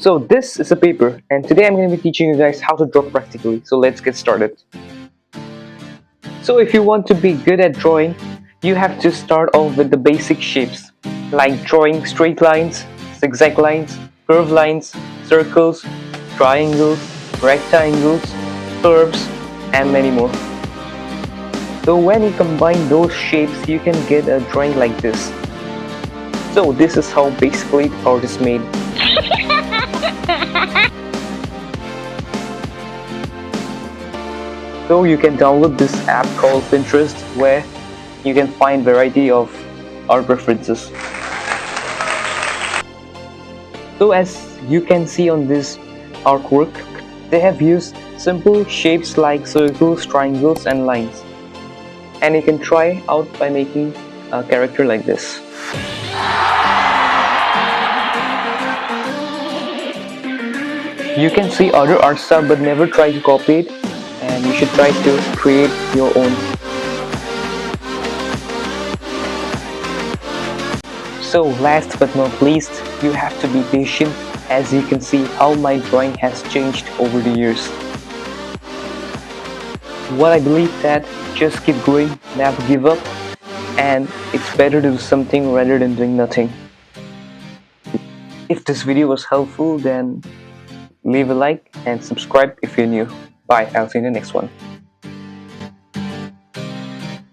So this is a paper, and today I'm going to be teaching you guys how to draw practically. So let's get started. So if you want to be good at drawing, you have to start off with the basic shapes, like drawing straight lines, zigzag lines, curved lines, circles, triangles, rectangles, curves, and many more. So when you combine those shapes, you can get a drawing like this. So this is how basically art is made. So you can download this app called Pinterest, where you can find variety of art preferences. So as you can see on this artwork, they have used simple shapes like circles, triangles, and lines. And you can try out by making a character like this. You can see other art style, but never try to copy it, and you should try to create your own. So last but not least, you have to be patient, as you can see how my drawing has changed over the years. What I believe that just keep going, never give up, and it's better to do something rather than doing nothing. If this video was helpful, then leave a like and subscribe if you're new. Bye, I'll see you in the next one.